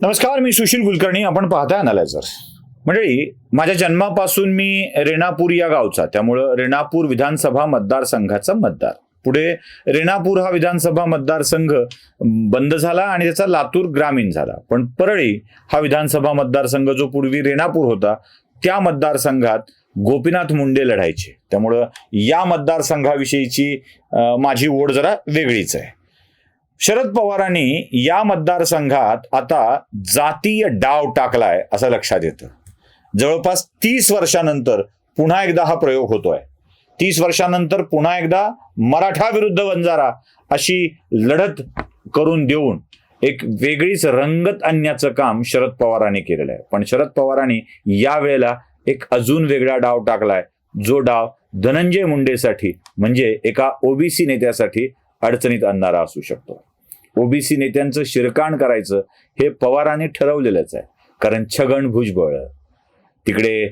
नमस्कार, मी सुशील कुलकर्णी. आपण पाहताय अनालायझर. मंडळी, माझ्या जन्मापासून मी रेणापूर या गावचा, त्यामुळं रेणापूर विधानसभा मतदारसंघाचा मतदार. पुढे रेणापूर हा विधानसभा मतदारसंघ बंद झाला आणि त्याचा लातूर ग्रामीण झाला. पण परळी हा विधानसभा मतदारसंघ जो पूर्वी रेणापूर होता, त्या मतदारसंघात गोपीनाथ मुंडे लढायचे. त्यामुळं या मतदारसंघाविषयीची माझी ओढ जरा वेगळीच आहे. शरद पवारांनी या मतदारसंघात आता जातीय डाव टाकलाय असं लक्षात येतं. जवळपास 30 वर्षानंतर पुन्हा एकदा हा प्रयोग होतोय. 30 वर्षानंतर पुन्हा एकदा मराठा विरुद्ध वंजारा अशी लढत करून देऊन एक वेगळीच रंगत आणण्याचं काम शरद पवारांनी केलेलं आहे. पण शरद पवारांनी यावेळेला एक अजून वेगळा डाव टाकलाय, जो डाव धनंजय मुंडेसाठी म्हणजे एका ओबीसी नेत्यासाठी अडचणीत आणणारा असू शकतो. ओबीसी नेत्यांचं शिरकाण करायचं हे पवारांनी ठरवलेलंच आहे. कारण छगन भुजबळ, तिकडे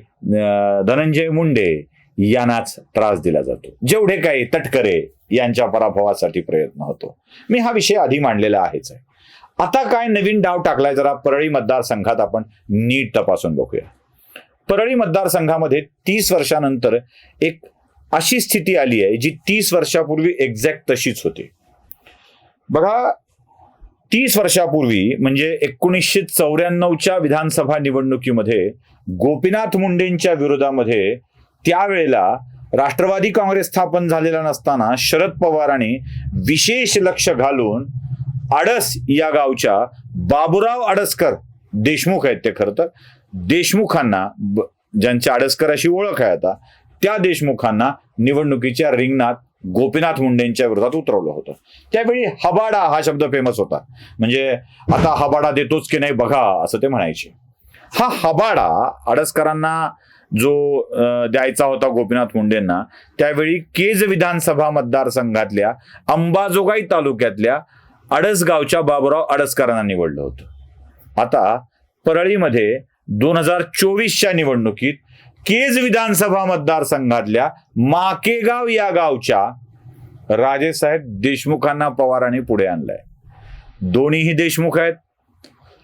धनंजय मुंडे यांनाच त्रास दिला जातो. जेवढे काही तटकरे यांच्या पराभवासाठी प्रयत्न होतो. मी हा विषय आधी मांडलेला आहेच आहे. आता काय नवीन डाव टाकलाय, जरा परळी मतदारसंघात आपण नीट तपासून बघूया. परळी मतदारसंघामध्ये 30 वर्षानंतर एक अशी स्थिती आली आहे जी 30 वर्षापूर्वी एक्झॅक्ट तशीच होती. बघा, 30 वर्षापूर्वी म्हणजे 1994च्या विधानसभा निवडणुकीमध्ये गोपीनाथ मुंडेंच्या विरोधामध्ये त्यावेळेला राष्ट्रवादी काँग्रेस स्थापन झालेला नसताना शरद पवारांनी विशेष लक्ष घालून आडस या गावच्या बाबूराव आडसकर, देशमुख आहेत ते खरं तर, देशमुखांना, ज्यांच्या आडसकर अशी ओळख आहे आता, त्या देशमुखांना निवडणुकीच्या रिंगणात गोपीनाथ मुंडेंच्या विरोधात उतरवलं होतं. त्यावेळी हबाडा हा शब्द फेमस होता. म्हणजे आता हबाडा देतोच की नाही बघा, असं ते म्हणायचे. हा हबाडा आडसकरांना जो द्यायचा होता गोपीनाथ मुंडेंना, त्यावेळी केज विधानसभा मतदारसंघातल्या अंबाजोगाई तालुक्यातल्या आडसगावच्या बाबूराव आडसकरांना निवडलं होतं. आता परळीमध्ये 2024च्या निवडणुकीत केज विधानसभा मतदारसंघातल्या माकेगाव या गावच्या राजेसाहेब देशमुखांना पवारांनी पुढे आणलंय. दोन्हीही देशमुख आहेत,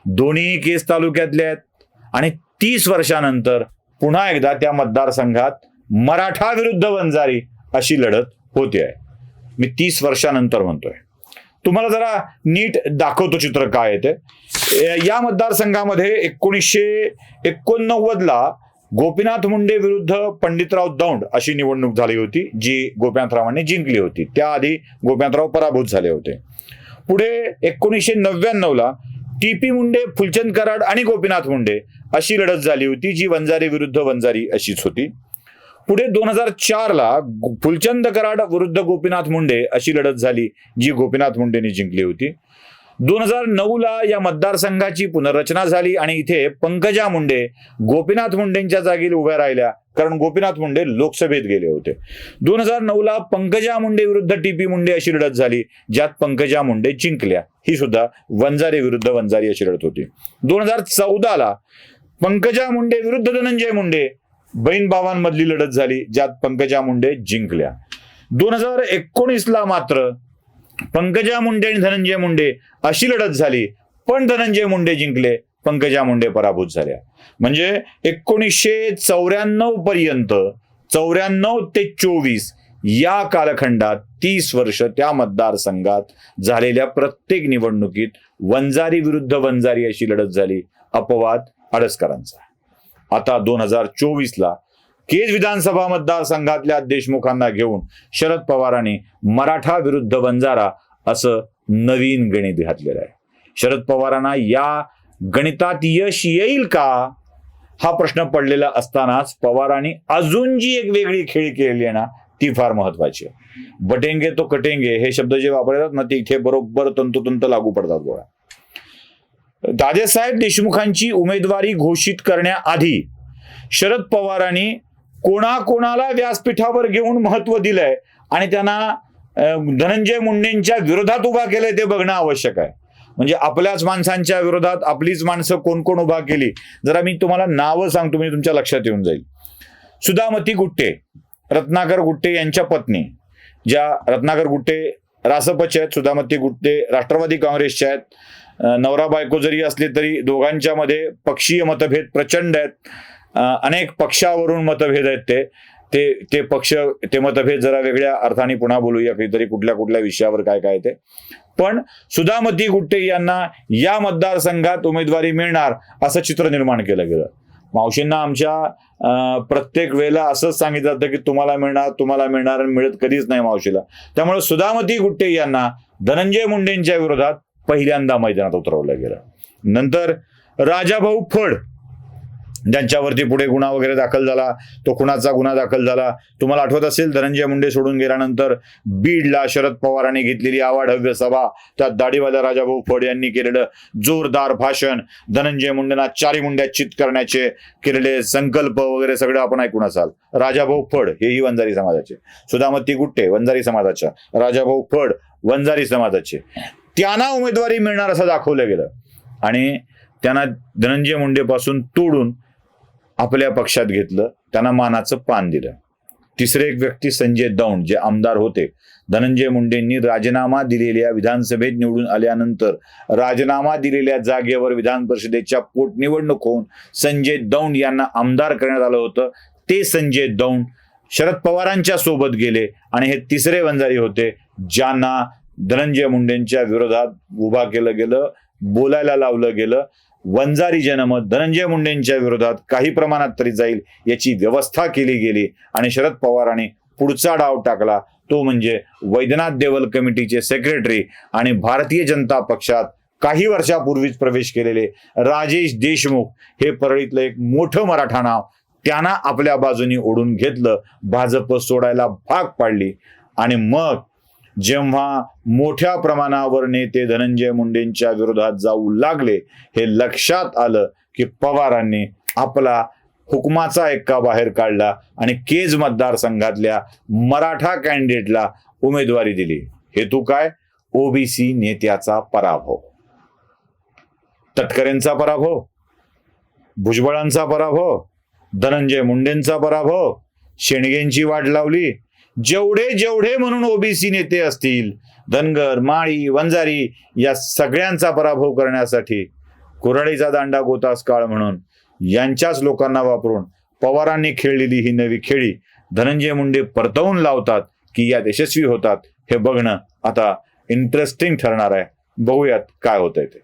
दोन्हीही केज तालुक्यातले आहेत आणि 30 वर्षानंतर पुन्हा एकदा त्या मतदारसंघात मराठा विरुद्ध वंजारी अशी लढत होते आहे. मी 30 वर्षानंतर म्हणतोय. तुम्हाला जरा नीट दाखवतो चित्र काय आहे ते. या मतदारसंघामध्ये 1989ला गोपीनाथ मुंडे विरुद्ध पंडितराव दौंड अशी निवडणूक झाली होती, जी गोपीनाथरावांनी जिंकली होती. त्याआधी गोपीनाथराव पराभूत झाले होते. पुढे 1999ला टीपी मुंडे, फुलचंद कराड आणि गोपीनाथ मुंडे अशी लढत झाली होती, जी वंजारी विरुद्ध वंजारी अशीच होती. पुढे 2004ला फुलचंद कराड विरुद्ध गोपीनाथ मुंडे अशी लढत झाली, जी गोपीनाथ मुंडेंनी जिंकली होती. 2009ला या मतदारसंघाची पुनर्रचना झाली आणि इथे पंकजा मुंडे गोपीनाथ मुंडेंच्या जागी उभ्या राहिल्या, कारण गोपीनाथ मुंडे लोकसभेत गेले होते. 2009ला पंकजा मुंडे विरुद्ध टीपी मुंडे अशी लढत झाली, ज्यात पंकजा मुंडे जिंकल्या. ही सुद्धा वंजारी विरुद्ध वंजारी अशी लढत होती. 2014ला पंकजा मुंडे विरुद्ध धनंजय मुंडे बहीण भावांमधली लढत झाली, ज्यात पंकजा मुंडे जिंकल्या. 2019ला मात्र पंकजा मुंडे आणि धनंजय मुंडे अशी लढत झाली, पण धनंजय मुंडे जिंकले, पंकजा मुंडे पराभूत झाल्या. म्हणजे 1994 पर्यंत, 94 ते 24 या कालखंडात 30 वर्ष त्या मतदारसंघात झालेल्या प्रत्येक निवडणुकीत वंजारी विरुद्ध वंजारी अशी लढत झाली, अपवाद आडसकरांचा. आता 2024ला केज विधानसभा मतदारसंघातल्या देशमुखांना घेऊन शरद पवारांनी मराठा विरुद्ध वंजारा असं नवीन गणित घातलेलं आहे. शरद पवारांना या गणितात यश येईल का, हा प्रश्न पडलेला असतानाच पवारांनी अजून जी एक वेगळी खेळी केलेली आहे ना, ती फार महत्वाची आहे. बटेंगे तो कटेंगे हे शब्द जे वापरतात ना, ते इथे बरोबर तंतोतंत लागू पडतात. गोळा राजेसाहेब देशमुखांची उमेदवारी घोषित करण्याआधी शरद पवारांनी कोणाकोणाला व्यासपीठावर घेऊन महत्व दिलंय आणि त्यांना धनंजय मुंडेंच्या विरोधात उभा केलंय ते बघणं आवश्यक आहे. म्हणजे आपल्याच माणसांच्या विरोधात आपलीच माणसं कोण कोण उभा केली, जरा मी तुम्हाला नावं सांगतो, म्हणजे तुमच्या लक्षात येऊन जाईल. सुधामती गुट्टे, रत्नाकर गुट्टे यांच्या पत्नी, ज्या रत्नाकर गुट्टे रासपचे आहेत, सुधामती गुट्टे राष्ट्रवादी काँग्रेसच्या आहेत, नवरा बायको जरी असले तरी दोघांच्या मध्ये पक्षीय मतभेद प्रचंड आहेत. अनेक पक्षावरून मतभेद आहेत. ते पक्ष, ते मतभेद जरा वेगळ्या अर्थाने पुन्हा बोलूया कधीतरी, कुठल्या कुठल्या विषयावर काय काय ते. पण सुधामती गुट्टे यांना या मतदारसंघात उमेदवारी मिळणार असं चित्र निर्माण केलं गेलं. मावशींना आमच्या प्रत्येक वेळेला असंच सांगितलं जातं की तुम्हाला मिळणार आणि मिळत कधीच नाही मावशीला. त्यामुळे सुधामती गुट्टे यांना धनंजय मुंडेंच्या विरोधात पहिल्यांदा मैदानात उतरवलं गेलं. नंतर राजाभाऊ फड, ज्यांच्यावरती पुढे गुन्हा वगैरे दाखल झाला, तो खुनाचा गुन्हा दाखल झाला. तुम्हाला आठवत असेल, धनंजय मुंडे सोडून गेल्यानंतर बीडला शरद पवारांनी घेतलेली आवाढव्य सभा, त्यात दाढीवाल्या राजाभाऊ फड यांनी केलेलं जोरदार भाषण, धनंजय मुंडेंना चारी मुंड्यात चित करण्याचे केलेले संकल्प वगैरे सगळं आपण ऐकून असाल. राजाभाऊ फड हेही वंजारी समाजाचे, सुधामती गुट्टे वंजारी समाजाच्या, राजाभाऊ फड वंजारी समाजाचे. त्यांना उमेदवारी मिळणार असं दाखवलं गेलं आणि त्यांना धनंजय मुंडेपासून तोडून आपल्या पक्षात घेतलं, त्यांना मानाचं पान दिलं. तिसरे एक व्यक्ती संजय दौंड, जे आमदार होते. धनंजय मुंडेंनी राजीनामा दिलेल्या, विधानसभेत निवडून आल्यानंतर राजीनामा दिलेल्या जागेवर विधान परिषदेच्या पोटनिवडणूक होऊन संजय दौंड यांना आमदार करण्यात आलं होतं. ते संजय दौंड शरद पवारांच्या सोबत गेले आणि हे तिसरे वंजारी होते ज्यांना धनंजय मुंडेंच्या विरोधात उभा केलं गेलं, बोलायला लावलं गेलं. वंजारी जनमत धनंजय मुंडेंच्या विरोधात काही प्रमाणात तरी जाईल याची व्यवस्था केली गेली आणि शरद पवारांनी पुढचा डाव टाकला, तो म्हणजे वैद्यनाथ देवल कमिटीचे सेक्रेटरी आणि भारतीय जनता पक्षात काही वर्षापूर्वीच प्रवेश केलेले राजेश देशमुख, हे परळीतलं एक मोठं मराठा नाव, त्यांना आपल्या बाजूनी ओढून घेतलं, भाजप सोडायला भाग पाडली. आणि मग जेव्हा मोठ्या प्रमाणावर नेते धनंजय मुंडेंच्या विरोधात जाऊ लागले, हे लक्षात आलं की पवारांनी आपला हुकमाचा एक्का बाहेर काढला आणि केज मतदारसंघातल्या मराठा कॅन्डिडेटला उमेदवारी दिली. हेतू काय? ओबीसी नेत्याचा पराभव, तटकरेंचा पराभव, भुजबळांचा पराभव, धनंजय मुंडेंचा पराभव, शेणगेंची वाट लावली. जेवढे म्हणून ओबीसी नेते असतील, धनगर, माळी, वंजारी, या सगळ्यांचा पराभव करण्यासाठी कुऱ्हाडीचा दांडा गोतास काळ म्हणून यांच्याच लोकांना वापरून पवारांनी खेळलेली ही नवी खेळी धनंजय मुंडे परतवून लावतात की यात यशस्वी होतात, हे बघणं आता इंटरेस्टिंग ठरणार आहे. बघूयात काय होतंय ते.